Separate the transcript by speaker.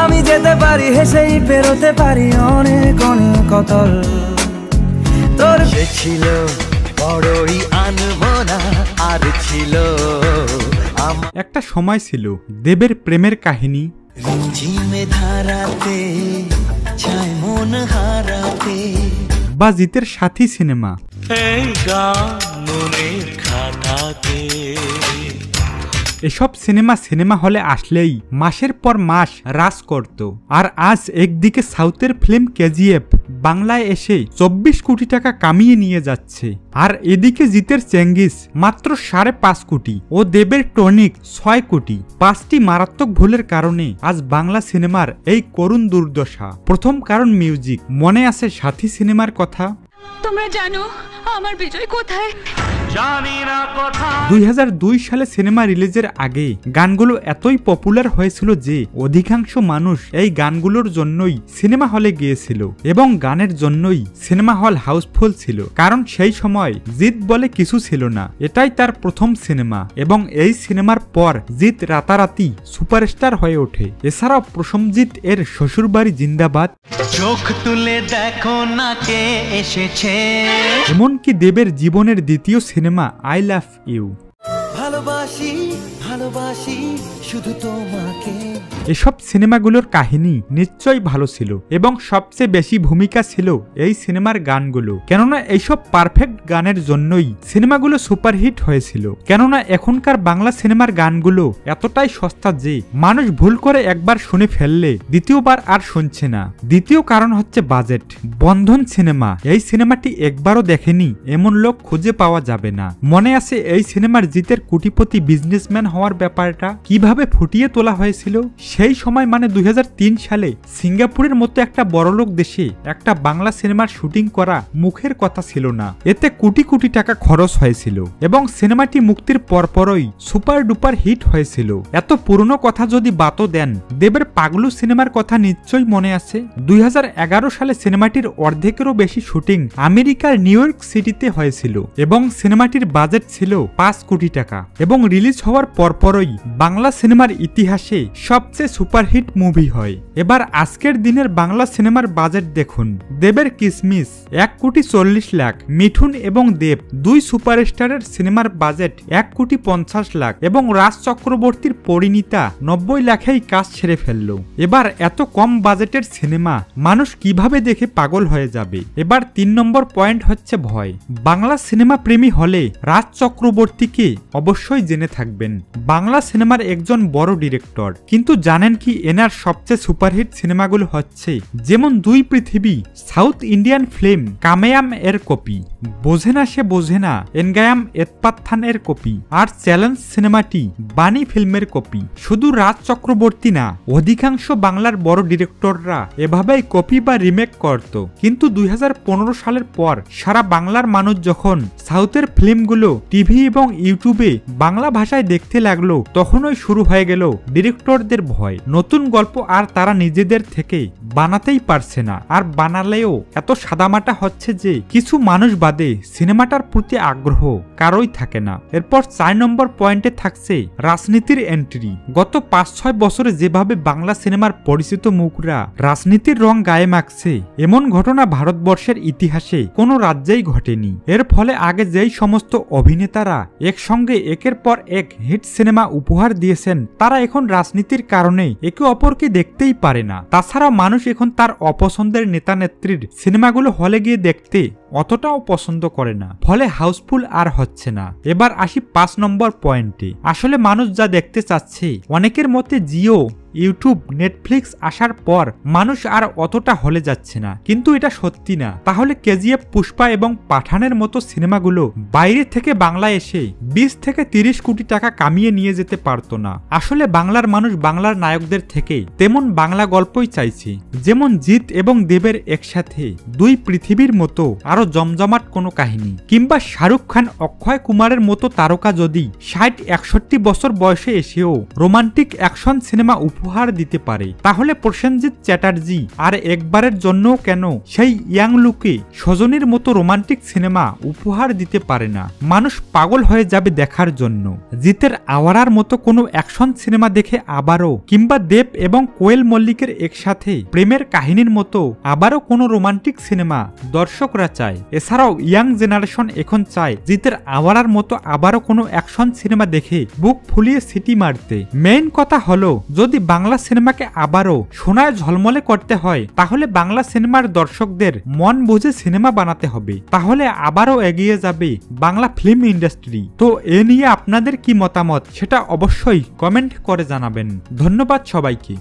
Speaker 1: আমি যেতে পারি হেসেই পেরোতে পারি অনেক অনেক অতল। তোর সে ছিল বড়ই আনমনা, আর ছিল
Speaker 2: একটা সময় ছিল দেবের প্রেমের কাহিনী,
Speaker 1: ঝিমে ধারাতে ছায় মন হারাতে,
Speaker 2: বা জিতের সাথী সিনেমা।
Speaker 1: এই গান মনের খাতাতে।
Speaker 2: এসব সিনেমা হলে আসলেই মাসের পর মাস রাজ করত। আর আজ একদিকে সাউথের ফিল্ম কেজিএফ বাংলায় এসে 24 কোটি টাকা কামিয়ে নিয়ে যাচ্ছে, আর এদিকে জিতের চেঙ্গিস মাত্র 5.5 কোটি ও দেবের টনিক 6 কোটি। 5টি মারাত্মক ভুলের কারণে আজ বাংলা সিনেমার এই করুণ দুর্দশা। প্রথম কারণ মিউজিক। মনে আছে সাথী সিনেমার কথা?
Speaker 3: তোমরা জানো আমার বিজয় কোথায়?
Speaker 1: জানি না কোথায়।
Speaker 2: 2002 সালে সিনেমা রিলিজের আগে গানগুলো এতই পপুলার হয়েছিল যে অধিকাংশ মানুষ এই গানগুলোর জন্যই সিনেমা হলে গিয়েছিল, এবং গানের জন্যই সিনেমা হল হাউসফুল ছিল। কারণ সেই সময় জিৎ বলে কিছু ছিল না, এটাই তার প্রথম সিনেমা, এবং এই সিনেমার পর জিৎ রাতারাতি সুপারস্টার হয়ে ওঠে। এছাড়াও প্রসেনজিৎ এর শ্বশুরবাড়ি জিন্দাবাদ,
Speaker 1: চোখ তুলে দেখো না কে এসেছে,
Speaker 2: এমনকি দেবের জীবনের দ্বিতীয় সিনেমা আই লাভ ইউ।
Speaker 1: ভালোবাসি ভালোবাসি শুধু তোমাকে।
Speaker 2: এসব সিনেমাগুলোর কাহিনী নিশ্চয়ই ভালো ছিল, এবং সবচেয়ে বেশি ভূমিকা ছিল এই সিনেমার গানগুলো। কেননা এইসব পারফেক্ট গানের জন্যই সিনেমাগুলো সুপারহিট হয়েছিল। কেননা এখনকার বাংলা সিনেমার গানগুলো এতটাই সস্তা যে মানুষ ভুল করে একবার শুনে ফেললে দ্বিতীয়বার আর শুনছে না। দ্বিতীয় কারণ হচ্ছে বাজেট। বন্ধন সিনেমা, এই সিনেমাটি একবারও দেখেনি এমন লোক খুঁজে পাওয়া যাবে না। মনে আছে এই সিনেমার জিতের কোটিপতি বিজনেসম্যান হওয়ার ব্যাপারটা কিভাবে ফুটিয়ে তোলা হয়েছিল? সেই সময় মানে 2003 সালে সিঙ্গাপুরের মতো একটা বড়লোক দেশে একটা বাংলা সিনেমার শুটিং করা মুখের কথা ছিল না। এতে কোটি কোটি টাকা খরচ হয়েছিল, এবং সিনেমাটি মুক্তির পরপরই সুপার ডুপার হিট হয়েছিল। এত পুরনো কথা যদি বাতও দেন, দেবের পাগলু সিনেমার কথা নিশ্চয়ই মনে আছে। 2011 সালে সিনেমাটির অর্ধেকেরও বেশি শুটিং আমেরিকার নিউ ইয়র্ক সিটিতে হয়েছিল, এবং সিনেমাটির বাজেট ছিল 5 কোটি টাকা, এবং রিলিজ হওয়ার পরপরই বাংলা সিনেমার ইতিহাসে সবচেয়ে সুপারহিট মুভি হয়। এবার আজকের দিনের বাংলা সিনেমার বাজেট দেখুন। দেবের কিসমিস 1,40,00,000, মিঠুন এবং দেব দুই সুপারস্টারের সিনেমার বাজেট 1,50,00,000, এবং রাজ চক্রবর্তীর পরিণীতা 90 লাখেই কাজ ছেড়ে ফেলল। এবার এত কম বাজেটের সিনেমা মানুষ কিভাবে দেখে পাগল হয়ে যাবে? এবার 3 নম্বর পয়েন্ট হচ্ছে ভয়। বাংলা সিনেমা প্রেমী হলে রাজ চক্রবর্তীকে অবশ্যই জেনে থাকবেন, বাংলা সিনেমার একজন বড় ডিরেক্টর। কিন্তু জানেন কি এনার সবচেয়ে সুপারহিট সিনেমাগুলো হচ্ছে যেমন দুই পৃথিবী, সাউথ ইন্ডিয়ান ফিল্ম কামেয়াম এর কপি, বোঝে না সে বোঝে না এনগায়াম এতপাত্থান এর কপি, আর চ্যালেঞ্জ সিনেমাটি বাণী ফিল্মের কপি। শুধু রাজ চক্রবর্তী না, অধিকাংশ বাংলার বড় ডিরেক্টররা এভাবেই কপি বা রিমেক করত। কিন্তু 2015 সালের পর সারা বাংলার মানুষ যখন সাউথের ফিল্মগুলো টিভি এবং ইউটিউবে বাংলা ভাষায় দেখতে লাগলো, তখনই শুরু হয়ে গেল ডিরেক্টরদের ভয়। নতুন গল্প আর তারা নিজেদের থেকে বানাতেই পারছে না, আর বানালেও এত সাদামাটা হচ্ছে যে কিছু মানুষ বাদে সিনেমাটার প্রতি আগ্রহ কারোই থাকে না। এরপর 4 নম্বর পয়েন্টে থাকছে রাজনীতির এন্ট্রি। গত 5-6 বছরে যেভাবে বাংলা সিনেমার পরিচিত মুখরা রাজনীতির রং গায়ে মাখছে, এমন ঘটনা ভারতবর্ষের ইতিহাসে কোনো রাজ্যেই ঘটেনি। এর ফলে আগে যেই সমস্ত অভিনেতারা একসঙ্গে একের পর এক হিট সিনেমা উপহার দিয়েছেন, তারা এখন রাজনীতির কারণে একে অপরকে দেখতেই পারে না। তাছাড়াও মানুষ এখন তার অপছন্দের নেতা নেত্রীর সিনেমাগুলো হলে গিয়ে দেখতে অতটাও পছন্দ করে না, ফলে হাউসফুল আর হচ্ছে না। এবার আসি 5 নম্বর পয়েন্টে। আসলে মানুষ যা দেখতে চাচ্ছে, অনেকের মতে জিও, ইউটিউব, নেটফ্লিক্স আসার পর মানুষ আর অতটা হলে যাচ্ছে না, কিন্তু এটা সত্যি না। তাহলে কেজিএফ, পুষ্পা এবং পাঠানের মতো সিনেমাগুলো বাইরে থেকে বাংলায় এসে 20 থেকে 30 কোটি টাকা কামিয়ে নিয়ে যেতে পারতো না। আসলে বাংলার মানুষ বাংলার নায়কদের থেকে তেমন বাংলা গল্পই চাইছে, যেমন জিৎ এবং দেবের একসাথে দুই পৃথিবীর মতো আরো জমজমাট কোনো কাহিনী, কিংবা শাহরুখ খান, অক্ষয় কুমারের মতো তারকা যদি 60-61 বছর বয়সে এসেও রোমান্টিক অ্যাকশন সিনেমা উপহার দিতে পারে, তাহলে প্রসেনজিৎ চ্যাটার্জি আর একবারের জন্যও কেন সেই ইয়াং লুকে সজনীর মতো রোমান্টিক সিনেমা উপহার দিতে পারে না? মানুষ পাগল হয়ে যাবে দেখার জন্য। জিতের আওয়ারার মতো কোনো অ্যাকশন সিনেমা দেখে আবারও, কিংবা দেব এবং কোয়েল মল্লিকের একসাথে প্রেমের কাহিনীর মতো আবারও কোনো রোমান্টিক সিনেমা দর্শকরা চায়। এছাড়াও ইয়াং জেনারেশন এখন চায় জিতের আওয়ারার মতো আবারও কোনো অ্যাকশন সিনেমা দেখে বুক ফুলিয়ে সিটি মারতে। মেইন কথা হলো, যদি বাংলা সিনেমাকে আবারও সোনায় ঝলমলে করতে হয়, তাহলে বাংলা সিনেমার দর্শকদের মন বুঝে সিনেমা বানাতে হবে, তাহলে আবারও এগিয়ে যাবে বাংলা ফিল্ম ইন্ডাস্ট্রি। তো এ নিয়ে আপনাদের কি মতামত সেটা অবশ্যই কমেন্ট করে জানাবেন। ধন্যবাদ সবাইকে।